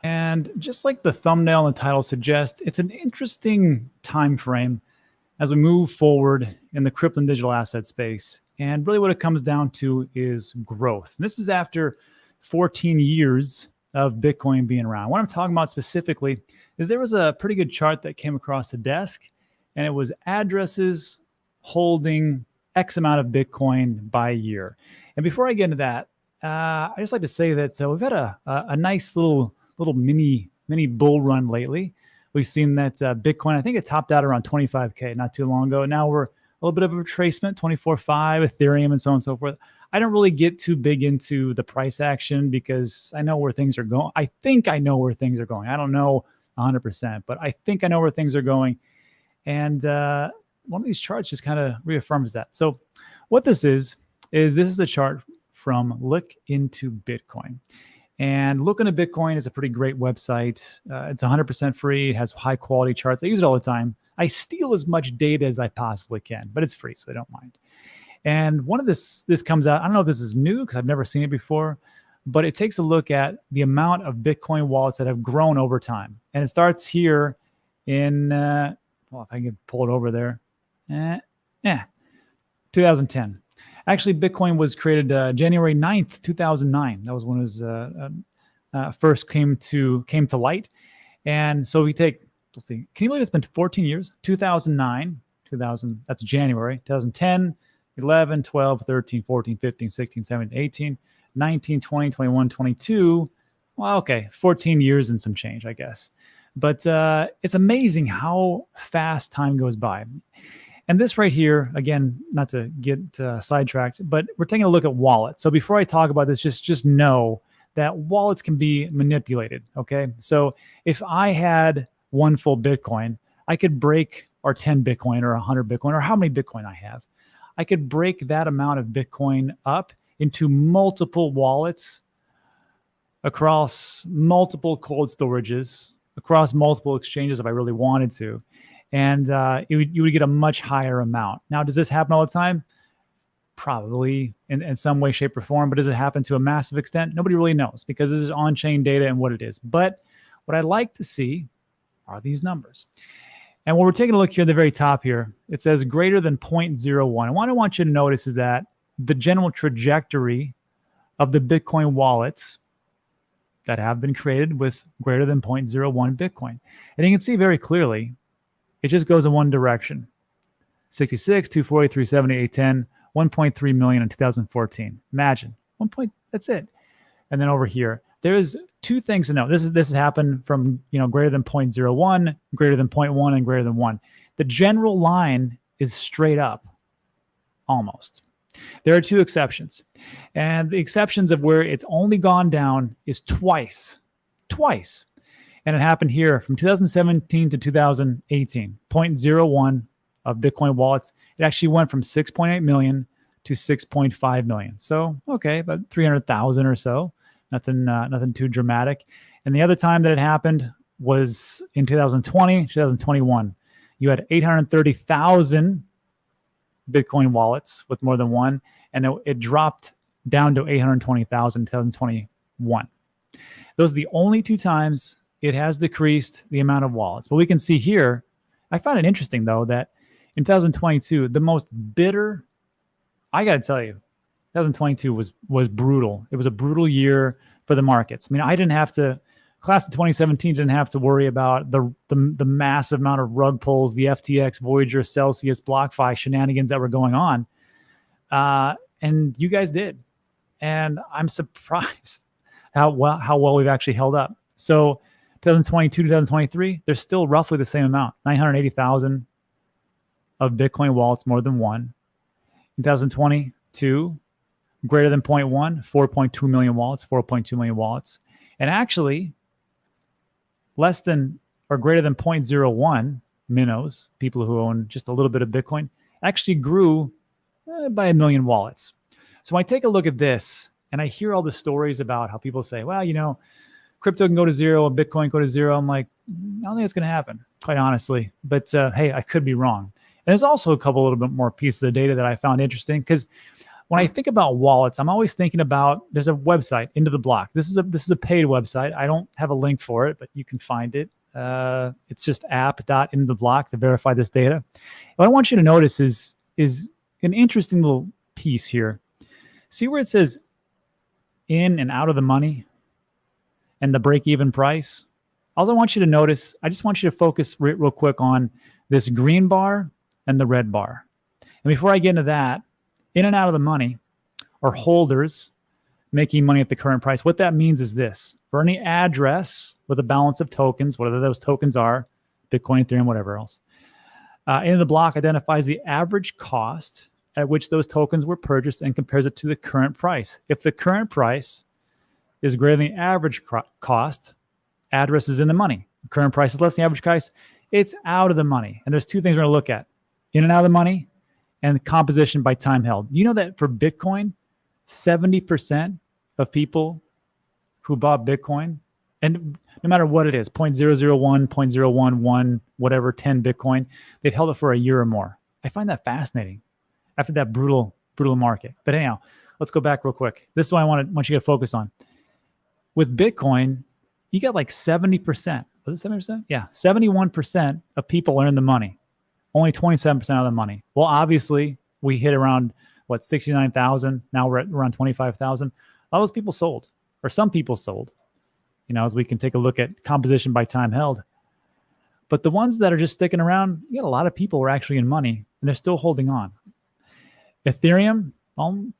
And just like the thumbnail and the title suggest, it's an interesting time frame as we move forward in the crypto and digital asset space. And really what it comes down to is growth. And this is after 14 years of Bitcoin being around. What I'm talking about specifically is there was a pretty good chart that came across the desk, and it was addresses holding X amount of Bitcoin by year. And before I get into that, I just like to say that we've had a nice little mini bull run lately. We've seen that Bitcoin, I think it topped out around 25K not too long ago. Now we're a little bit of a retracement, 24.5, Ethereum, and so on and so forth. I don't really get too big into the price action because I know where things are going. I think I know where things are going. I don't know 100%, but I think I know where things are going. And one of these charts just kind of reaffirms that. So what this is this is a chart from Look Into Bitcoin. And Look Into Bitcoin is a pretty great website. It's 100% free. It has high quality charts. I use it all the time. I steal as much data as I possibly can, but it's free, so I don't mind. And one of this comes out, I don't know if this is new because I've never seen it before, but it takes a look at the amount of Bitcoin wallets that have grown over time. And it starts here in, well, if I can pull it over there, 2010. Actually, Bitcoin was created January 9th, 2009. That was when it was first came to light. And so we take, let's see, can you believe it's been 14 years? 2009, that's January, 2010, 11, 12, 13, 14, 15, 16, 17, 18, 19, 20, 21, 22. Well, okay, 14 years and some change, I guess. But it's amazing how fast time goes by. And this right here, again, not to get sidetracked, but we're taking a look at wallets. So before I talk about this, just know that wallets can be manipulated, okay? So if I had one full Bitcoin, I could break, or 10 Bitcoin or 100 Bitcoin, or how many Bitcoin I have. I could break that amount of Bitcoin up into multiple wallets across multiple cold storages, across multiple exchanges if I really wanted to. And you would get a much higher amount. Now, does this happen all the time? Probably in some way, shape, or form. But does it happen to a massive extent? Nobody really knows because this is on-chain data and what it is. But what I'd like to see are these numbers. And when we're taking a look here at the very top here, it says greater than 0.01. And what I want you to notice is that the general trajectory of the Bitcoin wallets that have been created with greater than 0.01 Bitcoin. And you can see very clearly, it just goes in one direction. 66, 240, 370, 810, 1.3 million in 2014. Imagine, that's it. And then over here, there's two things to know. This has happened from greater than 0.01, greater than 0.1, and greater than 1. The general line is straight up, almost. There are two exceptions. And the exceptions of where it's only gone down is twice. And it happened here from 2017 to 2018, 0.01 of Bitcoin wallets. It actually went from 6.8 million to 6.5 million. So, okay, about 300,000 or so. Nothing too dramatic. And the other time that it happened was in 2020, 2021. You had 830,000 Bitcoin wallets with more than one, and it dropped down to 820,000 in 2021. Those are the only two times it has decreased the amount of wallets. But we can see here, I find it interesting, though, that in 2022, the most bitter, I got to tell you, 2022 was brutal. It was a brutal year for the markets. I mean, I didn't have to, class of 2017 didn't have to worry about the massive amount of rug pulls, the FTX, Voyager, Celsius, BlockFi shenanigans that were going on. And you guys did. And I'm surprised how well we've actually held up. So 2022, 2023, there's still roughly the same amount, 980,000 of Bitcoin wallets, more than one. In 2022, greater than 0.1, 4.2 million wallets, 4.2 million wallets. And actually, less than or greater than 0.01 minnows, people who own just a little bit of Bitcoin, actually grew by 1 million wallets. So when I take a look at this and I hear all the stories about how people say, well, crypto can go to zero and Bitcoin go to zero, I'm like, I don't think it's going to happen, quite honestly. But hey, I could be wrong. And there's also a couple little bit more pieces of data that I found interesting because when I think about wallets, I'm always thinking about, there's a website, Into the Block. This is a paid website. I don't have a link for it, but you can find it. It's just app.intotheblock to verify this data. What I want you to notice is an interesting little piece here. See where it says in and out of the money and the break-even price? All I want you to notice, I just want you to focus real quick on this green bar and the red bar. And before I get into that, in and out of the money are holders making money at the current price. What that means is this: for any address with a balance of tokens, whatever those tokens are, Bitcoin, Ethereum, whatever else, Into the Block identifies the average cost at which those tokens were purchased and compares it to the current price. If the current price is greater than the average cost, address is in the money. The current price is less than the average price, it's out of the money. And there's two things we're going to look at: in and out of the money and composition by time held. You know that for Bitcoin, 70% of people who bought Bitcoin, and no matter what it is, 0.001, 0.011, whatever, 10 Bitcoin, they've held it for a year or more. I find that fascinating after that brutal market. But anyhow, let's go back real quick. This is what I want you to focus on. With Bitcoin, you got like 70%. Was it 70%? Yeah, 71% of people are in the money. Only 27% of the money. Well, obviously, we hit around, 69,000. Now we're at around 25,000. All those people sold, or some people sold, as we can take a look at composition by time held. But the ones that are just sticking around, you got a lot of people who are actually in money, and they're still holding on. Ethereum,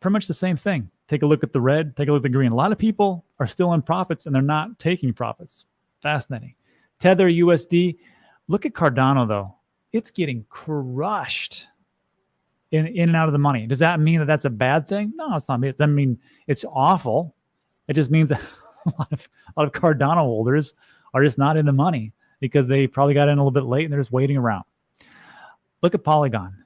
pretty much the same thing. Take a look at the red, take a look at the green. A lot of people are still in profits, and they're not taking profits. Fascinating. Tether, USD. Look at Cardano, though. It's getting crushed in and out of the money. Does that mean that that's a bad thing? No, it's not. It doesn't mean it's awful. It just means that a lot of Cardano holders are just not in the money because they probably got in a little bit late and they're just waiting around. Look at Polygon.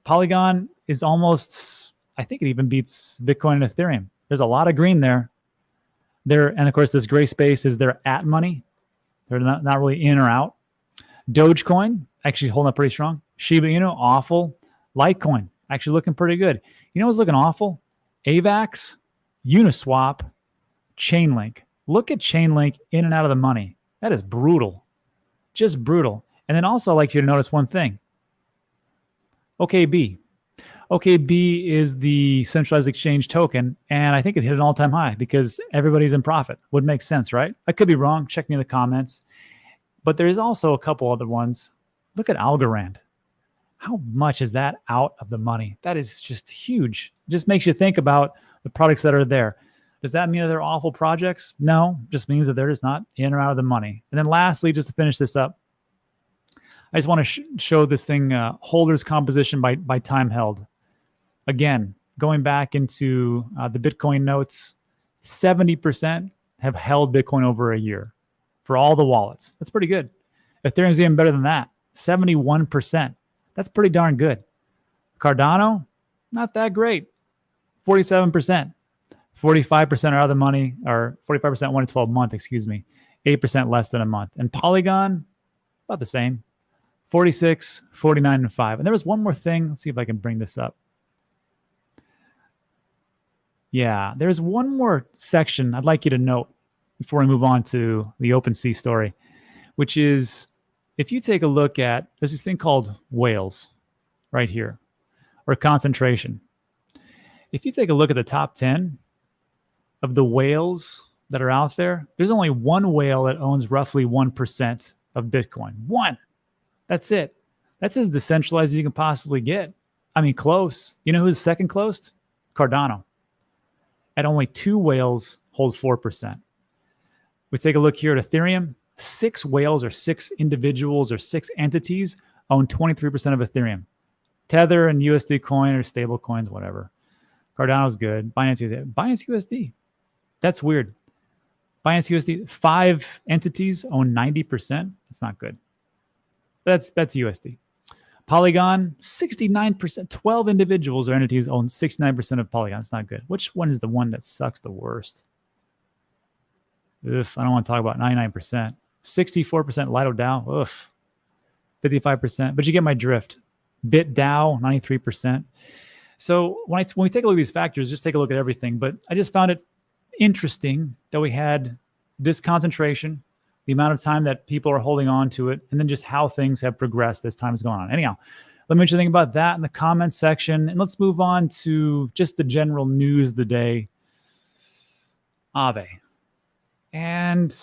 Polygon is almost, I think it even beats Bitcoin and Ethereum. There's a lot of green there. And of course, this gray space is their at money. They're not really in or out. Dogecoin, actually holding up pretty strong. Shiba Inu, awful. Litecoin, actually looking pretty good. You know what's looking awful? AVAX, Uniswap, Chainlink. Look at Chainlink in and out of the money. That is brutal. Just brutal. And then also I'd like you to notice one thing. OKB. OKB is the centralized exchange token, and I think it hit an all-time high because everybody's in profit. Would make sense, right? I could be wrong. Check me in the comments. But there is also a couple other ones. Look at Algorand. How much is that out of the money? That is just huge. It just makes you think about the products that are there. Does that mean that they're awful projects? No, just means that they're just not in or out of the money. And then lastly, just to finish this up, I just want to show this thing, holders composition by time held. Again, going back into the Bitcoin notes, 70% have held Bitcoin over a year for all the wallets. That's pretty good. Ethereum's even better than that, 71%. That's pretty darn good. Cardano, not that great, 47%. 45% are out of the money, or 45% 1 to 12 month, 8% less than a month. And Polygon, about the same, 46, 49, and 5. And there was one more thing. Let's see if I can bring this up. Yeah, there's one more section I'd like you to note before we move on to the OpenSea story, which is if you take a look at, there's this thing called whales right here, or concentration. If you take a look at the top 10 of the whales that are out there, there's only one whale that owns roughly 1% of Bitcoin. One. That's it. That's as decentralized as you can possibly get. I mean, close. You know who's second close? Cardano. At only 2 whales hold 4%. We take a look here at Ethereum. 6 whales or 6 individuals or 6 entities own 23% of Ethereum. Tether and USD coin or stable coins, whatever. Cardano's good. Binance USD. That's weird. Binance USD, 5 entities own 90%. That's not good. That's USD. Polygon, 69%. 12 individuals or entities own 69% of Polygon. It's not good. Which one is the one that sucks the worst? I don't want to talk about 99%. 64% Lido DAO. 55%. But you get my drift. BitDAO, 93%. So when we take a look at these factors, just take a look at everything. But I just found it interesting that we had this concentration, the amount of time that people are holding on to it, and then just how things have progressed as time has gone on. Anyhow, let me know what you think about that in the comments section. And let's move on to just the general news of the day. AVE. And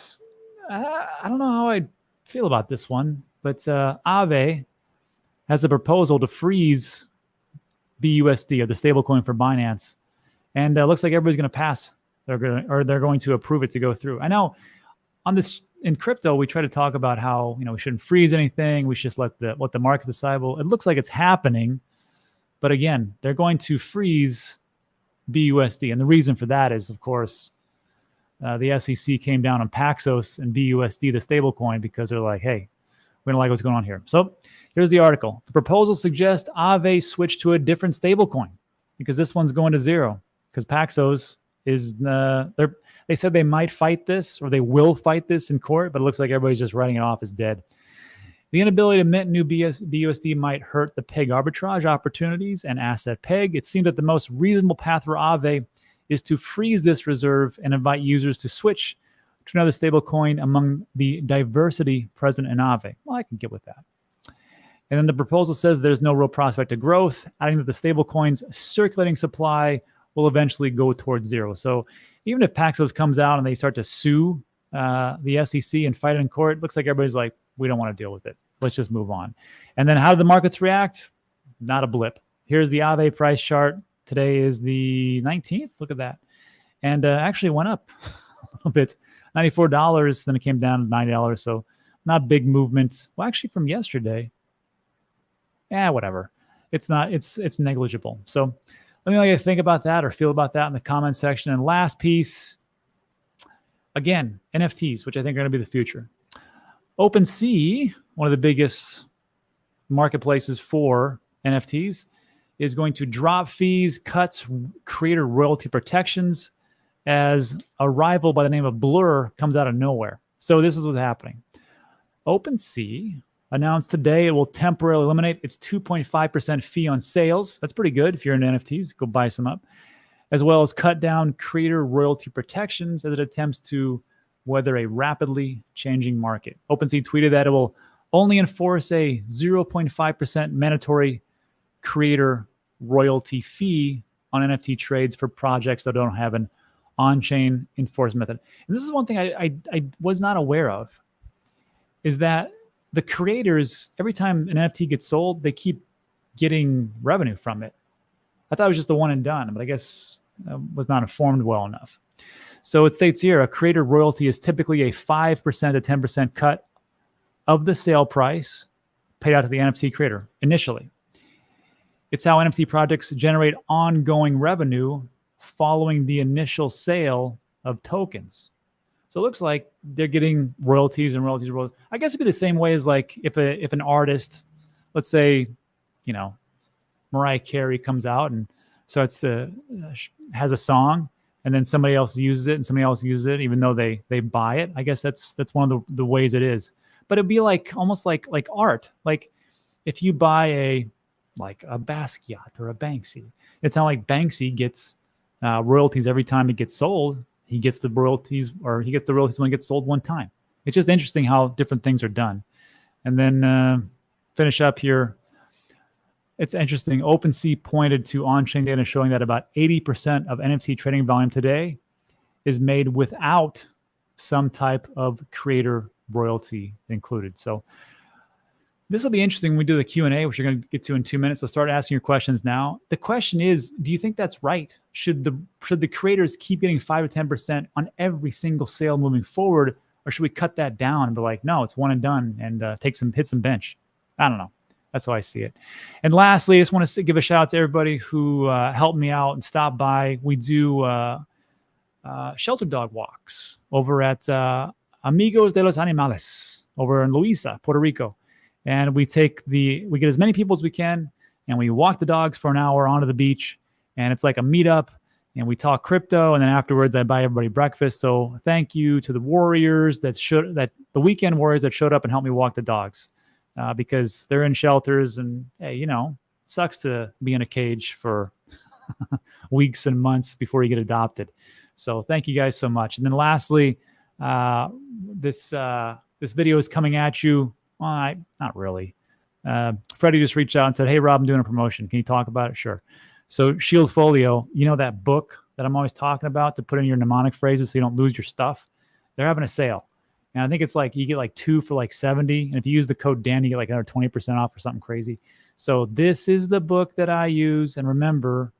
I don't know how I feel about this one, but AVE has a proposal to freeze BUSD, or the stablecoin for Binance. And it looks like everybody's going to pass. They're going to approve it to go through. I know on this in crypto, we try to talk about how, we shouldn't freeze anything. We should just let the market decide. Well, it looks like it's happening. But again, they're going to freeze BUSD. And the reason for that is, of course, the SEC came down on Paxos and BUSD, the stablecoin, because they're like, hey, we don't like what's going on here. So here's the article. The proposal suggests AVE switch to a different stablecoin because this one's going to zero. Because Paxos is, they said they might fight this, or they will fight this in court, but it looks like everybody's just writing it off as dead. The inability to mint new BUSD might hurt the peg arbitrage opportunities and asset peg. It seems that the most reasonable path for AVE is to freeze this reserve and invite users to switch to another stablecoin among the diversity present in AVE. Well, I can get with that. And then the proposal says there's no real prospect of growth, adding that the stablecoin's circulating supply will eventually go towards zero. So even if Paxos comes out and they start to sue the SEC and fight it in court, it looks like everybody's like, we don't want to deal with it. Let's just move on. And then how do the markets react? Not a blip. Here's the AVE price chart. Today is the 19th. Look at that. And actually went up a little bit, $94. Then it came down to $90. So not big movements. Well, actually from yesterday, whatever. It's negligible. So let me know what you think about that or feel about that in the comment section. And last piece, again, NFTs, which I think are going to be the future. OpenSea, one of the biggest marketplaces for NFTs, is going to drop fees, cuts creator royalty protections as a rival by the name of Blur comes out of nowhere. So this is what's happening. OpenSea announced today it will temporarily eliminate its 2.5% fee on sales. That's pretty good if you're into NFTs. Go buy some up. As well as cut down creator royalty protections as it attempts to weather a rapidly changing market. OpenSea tweeted that it will only enforce a 0.5% mandatory creator royalty fee on NFT trades for projects that don't have an on-chain enforcement method. And this is one thing I was not aware of, is that the creators, every time an NFT gets sold, they keep getting revenue from it. I thought it was just the one and done, but I guess I was not informed well enough. So it states here, a creator royalty is typically a 5% to 10% cut of the sale price paid out to the NFT creator initially. It's how NFT projects generate ongoing revenue following the initial sale of tokens. So it looks like they're getting royalties and royalties. I guess it'd be the same way as like if an artist, let's say, Mariah Carey comes out and starts to has a song, and then somebody else uses it and somebody else uses it, even though they buy it. I guess that's one of the ways it is. But it'd be like almost like art. Like if you buy a Basquiat or a Banksy, it's not like Banksy gets royalties every time it gets sold. He gets the royalties, when it gets sold one time. It's just interesting how different things are done. And then finish up here. It's interesting. OpenSea pointed to on-chain data showing that about 80% of NFT trading volume today is made without some type of creator royalty included. So this will be interesting when we do the Q&A, which you're going to get to in 2 minutes. So start asking your questions now. The question is, do you think that's right? Should the creators keep getting 5 to 10% on every single sale moving forward, or should we cut that down and be like, no, it's one and done, and hit some bench? I don't know. That's how I see it. And lastly, I just want to give a shout out to everybody who helped me out and stopped by. We do shelter dog walks over at Amigos de los Animales over in Luisa, Puerto Rico. And we get as many people as we can, and we walk the dogs for an hour onto the beach. And it's like a meetup, and we talk crypto. And then afterwards, I buy everybody breakfast. So thank you to the warriors the weekend warriors that showed up and helped me walk the dogs, because they're in shelters, and hey, sucks to be in a cage for weeks and months before you get adopted. So thank you guys so much. And then lastly, this video is coming at you. Well, not really. Freddie just reached out and said, hey, Rob, I'm doing a promotion. Can you talk about it? Sure. So Shield Folio, you know that book that I'm always talking about to put in your mnemonic phrases so you don't lose your stuff? They're having a sale. And I think it's like you get like 2 for like 70. And if you use the code Dan, you get like another 20% off or something crazy. So this is the book that I use. And remember,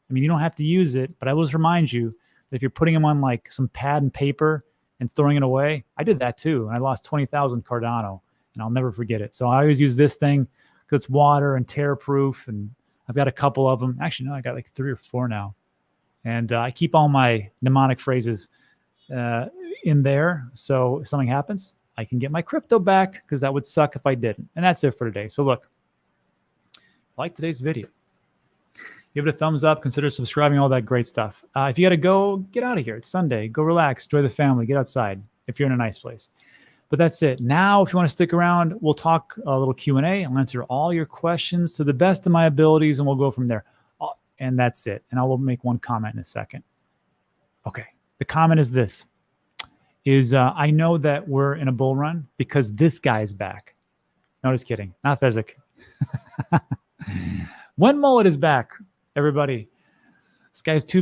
I mean, you don't have to use it, but I will just remind you that if you're putting them on like some pad and paper and throwing it away, I did that too. And I lost 20,000 Cardano, and I'll never forget it. So I always use this thing because it's water and tear proof. And I've got a couple of them. Actually, no, I got like 3 or 4 now. And I keep all my mnemonic phrases in there. So if something happens, I can get my crypto back, because that would suck if I didn't. And that's it for today. So look, like today's video, give it a thumbs up, consider subscribing, all that great stuff. If you got to go, get out of here. It's Sunday. Go relax, enjoy the family, get outside if you're in a nice place. But that's it. Now, if you want to stick around, we'll talk a little Q&A. I'll answer all your questions to the best of my abilities, and we'll go from there. And that's it. And I will make one comment in a second. Okay. The comment is this. I know that we're in a bull run because this guy's back. No, just kidding. Not Fezzik. When Mullet is back, everybody. This guy's too